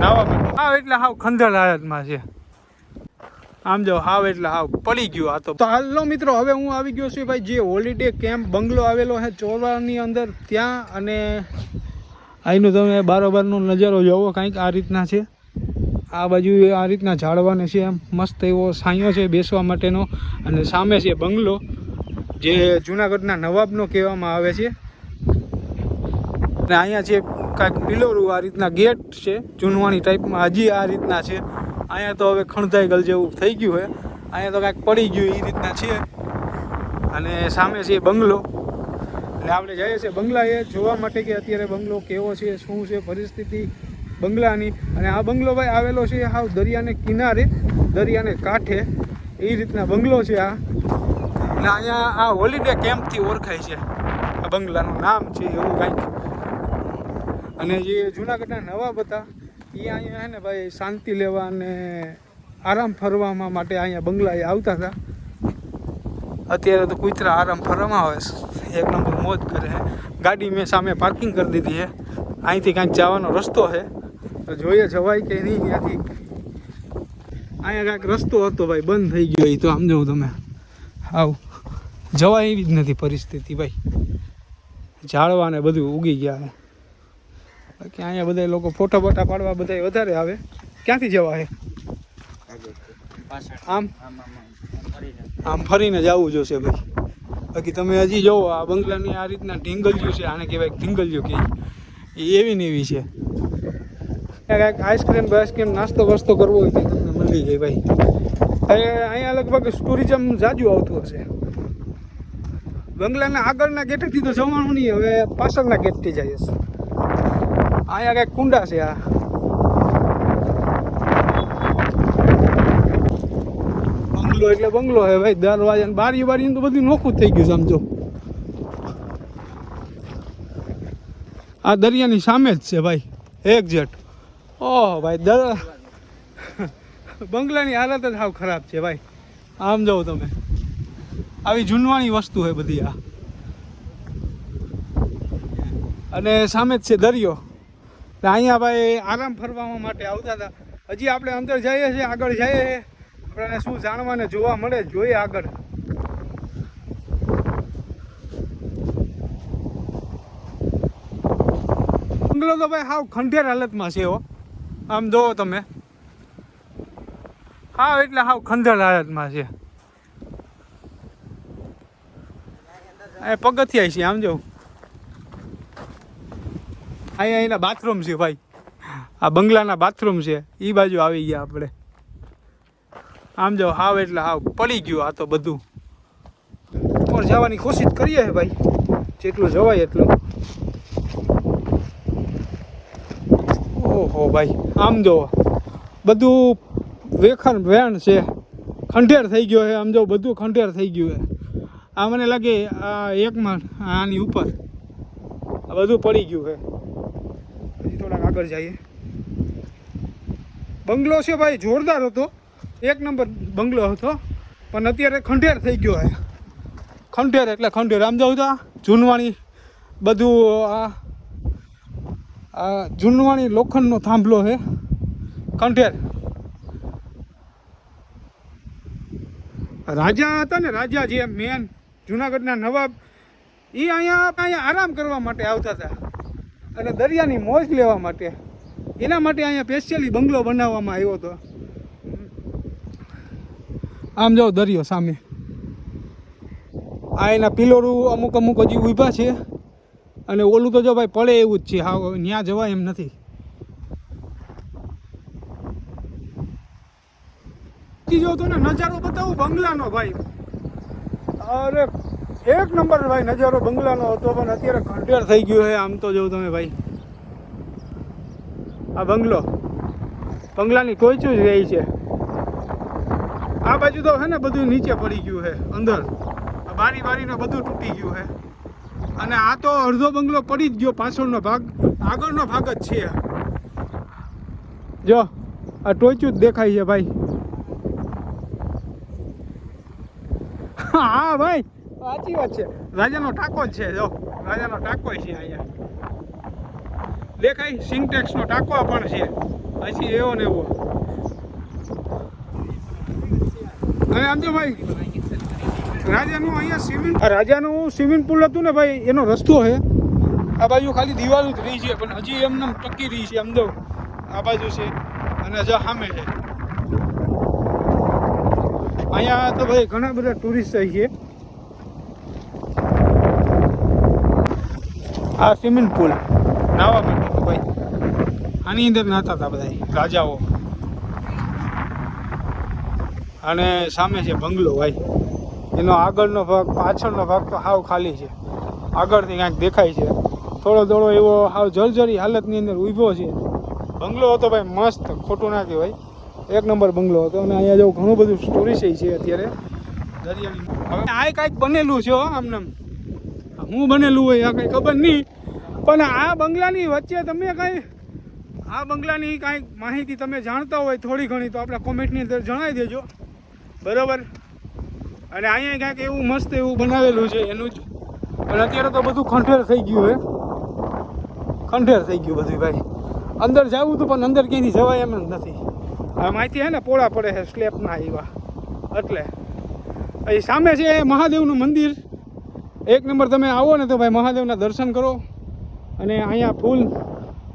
નાવા માટે. હાવ એટલે હાવ ખંડેર હાલતમાં છે. આમ જો હાવ એટલે હાવ પડી ગયું આ તો. હાલો મિત્રો, હવે હું આવી ગયો છું ભાઈ જે હોલિડે કેમ્પ બંગલો આવેલો છે ચોરવાડની અંદર ત્યાં. અને અહીંનું તમે બારોબારનો નજારો જોવો, કંઈક આ રીતના છે. આ બાજુ આ રીતના ઝાડવાને છે, એમ મસ્ત એવો છાંયો છે બેસવા માટેનો. અને સામે છે બંગલો જે જૂનાગઢના નવાબનો કહેવામાં આવે છે. અને અહીંયા છે કાંઈક પિલોરું આ રીતના ગેટ છે જૂનવાણી ટાઈપમાં, હજી આ રીતના છે. અહીંયા તો હવે ખણધાઈ ગલ જેવું થઈ ગયું છે, અહીંયા તો કાંઈક પડી ગયું એ રીતના છે. અને સામે છે બંગલો, એટલે આપણે જઈએ છીએ બંગલા એ જોવા માટે કે અત્યારે બંગલો કેવો છે, શું છે પરિસ્થિતિ બંગલાની. અને આ બંગલો ભાઈ આવેલો છે હાવ દરિયાને કિનારે, દરિયાને કાંઠે એ રીતના બંગલો છે આ. અને અહીંયા આ હોલિડે કેમ્પથી ઓળખાય છે, આ બંગલાનું નામ છે એવું કાંઈક. અને જે જૂનાગઢના નવાબ હતા એ અહીંયા છે ને ભાઈ શાંતિ લેવા અને આરામ ફરવામાં માટે અહીંયા બંગલાએ આવતા હતા. અત્યારે તો કુતરા આરામ ફરવામાં આવે છે, એક નંબર મોજ કરે છે. ગાડી મેં સામે પાર્કિંગ કરી દીધી છે, અહીંથી કાંઈક જવાનો રસ્તો છે તો જોઈએ જવાય કે નહીં ત્યાંથી. અહીંયા કાંઈક રસ્તો હતો ભાઈ, બંધ થઈ ગયો. એ તો આમ જોઉં તમે આવ જવાય એવી જ નથી પરિસ્થિતિ ભાઈ, ઝાડવા ને બધું ઉગી ગયા છે. બાકી અહીંયા બધા લોકો ફોટા બોટા પાડવા બધા વધારે આવે. ક્યાંથી જવા છે? આમ આમ ફરીને જવું જોશે ભાઈ. બાકી તમે હજી જોવો આ બંગલાની આ રીતના ઢીંગલ્યું છે, આને કહેવાય ઢીંગલ્યું કે એ એવી ને એવી છે. કાંઈક આઈસ્ક્રીમ બાઈસ્ક્રીમ નાસ્તો વાસ્તો કરવો હોય તો તમને મળી જાય ભાઈ. અહીંયા લગભગ ટુરિઝમ જાજુ આવતું હશે. બંગલાના આગળના ગેટેથી તો જવાનું નહીં, હવે પાછળના ગેટથી જઈએ. અહીંયા કાંઈક કુંડા છે. આ બંગલો એટલે બંગલો છે ભાઈ, દરવાજા બારી બારી તો બધું નોખું થઈ ગયું સમજો. આ દરિયાની સામે જ છે ભાઈ એક્ઝેક્ટ. ઓહ ભાઈ બંગલાની હાલત જ સાવ ખરાબ છે ભાઈ. આમ જાઓ તમે, આવી જૂનવાણી વસ્તુ છે બધી આ. અને સામે જ છે દરિયો. અહીંયા ભાઈ આરામ ફરવા માટે આવતા હતા. હજી આપણે અંદર જઈએ છીએ, આગળ જઈએ છીએ, આપણને શું જાણવાને જોવા મળે જોઈએ આગળ. બંગલો તો ભાઈ હાવ ખંડેર હાલતમાં છે હો. આમ જોવો તમે, હાવ એટલે હાવ ખંડેર હાલતમાં છે. પગથિયા છે આમ જો. અહીંયા એના બાથરૂમ છે ભાઈ, આ બંગલાના બાથરૂમ છે. એ બાજુ આવી ગયા આપણે. આમ જો હાવ એટલે હાવ પડી ગયું આ તો બધું. ઉપર જવાની કોશિશ કરીએ છે ભાઈ, જેટલું જવાય એટલું. ઓહો ભાઈ આમ જો બધું વેખણ વેણ છે, ખંડેર થઈ ગયો છે. આમ જો બધું ખંડેર થઈ ગયું છે. આ મને લાગે આ એકમાં આની ઉપર આ બધું પડી ગયું છે. હજી થોડાક આગળ જઈએ. બંગલો છે ભાઈ જોરદાર હતો, એક નંબર બંગલો હતો, પણ અત્યારે ખંડેર થઈ ગયો છે. ખંડેર એટલે ખંડેર. આમ જાઉં તો જૂનવાણી બધું આ જૂનવાણી લોખંડનો થાંભલો છે, ખંડેર. રાજા હતા ને, રાજા જે મેન જૂનાગઢના નવાબ, એ અહીંયા આરામ કરવા માટે આવતા હતા અને દરિયાની મોજ લેવા માટે. એના માટે અહીંયા સ્પેશિયલી બંગલો બનાવવામાં આવ્યો હતો. આમ જાઓ દરિયો સામે. આ એના પિલોરું અમુક અમુક હજી ઊભા છે. અને ઓલું તો જો ભાઈ પડે એવું જ છે, હા ત્યાં જવાય એમ નથી. જો તો ને નજારો બતાવું બંગલાનો ભાઈ, અરે એક નંબર ભાઈ નજારો બંગલાનો હતો, પણ અત્યારે ખંડેર થઈ ગયો છે. આમ તો જોઉં તમે ભાઈ, આ બંગલાની ટોચું જ રહી છે. આ બાજુ તો છે ને બધું નીચે પડી ગયું છે, અંદર બારી બારીને બધું તૂટી ગયું છે. અને આ તો અડધો બંગલો પડી જ ગયો, પાછળનો ભાગ, આગળનો ભાગ જ છે. જો આ ટોચું જ દેખાય છે ભાઈ. હા ભાઈ સાચી વાત છે, રાજાનો ટાંકો જ છે. જો રાજાનો ટાંકો છે અહીંયા દેખાય, સિન્ટેક્સનો ટાંકો પણ છે. પછી એવો ને એવો. અને આમ તો ભાઈ રાજાનું સ્વિમિંગ પુલ હતું ને ભાઈ, એનો રસ્તો છે આ બાજુ, ખાલી દિવાલો જ રહી છે પણ હજી એમને ટકી રહી છે. આમ તો આ બાજુ છે અને હજુ સામે છે. અહીંયા તો ભાઈ ઘણા બધા ટુરિસ્ટ થાય છે. આ સ્વિમિંગ પુલ નાહવા માટે ભાઈ, આની અંદર નાહતા હતા બધા રાજાઓ. અને સામે છે બંગલો ભાઈ, એનો આગળનો ભાગ, પાછળનો ભાગ તો હાવ ખાલી છે. આગળથી કાંઈક દેખાય છે થોડો થોડો એવો, હાવ જર્જરી હાલતની અંદર ઊભો છે. બંગલો હતો ભાઈ મસ્ત, ખોટું ના કહેવાય, એક નંબર બંગલો હતો. અને અહીંયા જો ઘણું બધું સ્ટોરેજ છે અત્યારે દરિયાની. હવે આ કાંઈક બનેલું છે આમને, હું બનેલું હોય આ કંઈ ખબર નહીં, પણ આ બંગલાની વચ્ચે તમે કાંઈ, આ બંગલાની કાંઈક માહિતી તમે જાણતા હોય થોડી ઘણી, તો આપણે કોમેન્ટની અંદર જણાવી દેજો, બરાબર. અને અહીંયા કાંઈક એવું મસ્ત એવું બનાવેલું છે એનું જ, પણ અત્યારે તો બધું ખંડેર થઈ ગયું હે, ખંડેર થઈ ગયું બધું ભાઈ. અંદર જવું હતું પણ અંદર ક્યાંથી જવાય એમ જ નથી. આ માહિતી છે ને પોળા પડે છે સ્લેબના એવા, એટલે અહીં સામે છે મહાદેવનું મંદિર. એક નંબર. તમે આવો ને તો ભાઈ મહાદેવના દર્શન કરો અને અહીંયા ફૂલ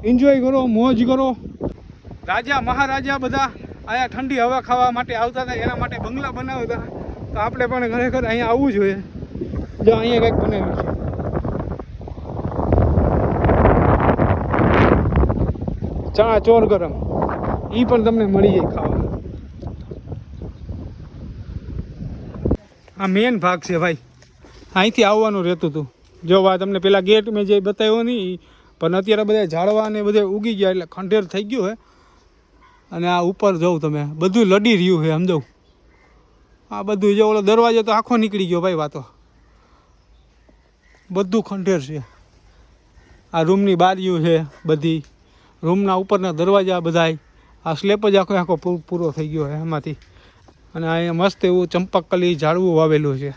એન્જોય કરો, મોજ કરો. રાજા મહારાજા બધા અહીંયા ઠંડી હવા ખાવા માટે આવતા હતા, એના માટે બંગલા બનાવતા. તો આપણે પણ ખરેખર અહીંયા આવવું જોઈએ. જો અહીંયા કંઈક બનેલું છે, ચણા ચોર ગરમ, એ પણ તમને મળી જાય ખાવા. આ મેન ભાગ છે ભાઈ, અહીંથી આવવાનું રહેતું હતું. જો આ તમને પેલા ગેટ મેં જે બતાવ્યો નહીં, પણ અત્યારે બધા ઝાડવા ને બધે ઉગી ગયા એટલે ખંડેર થઈ ગયું હે. અને આ ઉપર જવું તમે, બધું લડી રહ્યું છે સમજો. આ બધું જો ઓલો દરવાજો તો આખો નીકળી ગયો ભાઈ, વાતો બધું ખંડેર છે. આ રૂમની બારીઓ છે બધી, રૂમના ઉપરના દરવાજા બધાય, આ સ્લેપ જ આખો આખો પૂરો થઈ ગયો છે એમાંથી. અને અહીંયા મસ્ત એવું ચંપકલી ઝાડવું વાવેલું છે.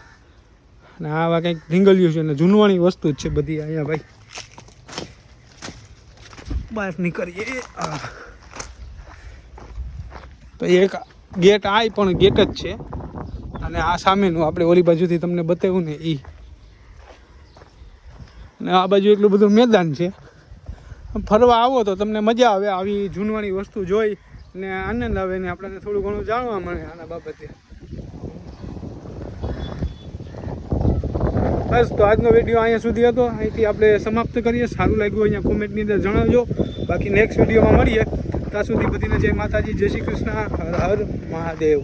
અને આવા કંઈક ઢીંગલ્યું છે, અને જૂનવાણી વસ્તુ જ છે બધી અહીંયા ભાઈ. બહાર નીકળીએ તો એક ગેટ આ પણ ગેટ જ છે. અને આ સામેનું આપણે ઓલી બાજુથી તમને બતાવ્યું ને એ. અને આ બાજુ એટલું બધું મેદાન છે. ફરવા આવો તો તમને મજા આવે, આવી જૂનવાણી વસ્તુ જોઈ ને આનંદ આવે ને આપણને થોડું ઘણું જાણવા મળે આના બાબતે. બસ તો આજનો વિડીયો અહીંયા સુધી હતો, અહીંથી આપણે સમાપ્ત કરીએ. સારું લાગ્યું અહીંયા કોમેન્ટની અંદર જણાવજો. બાકી નેક્સ્ટ વિડીયોમાં મળીએ. ત્યાં સુધી બધીને જય માતાજી, જય શ્રી કૃષ્ણ, હર હર મહાદેવ.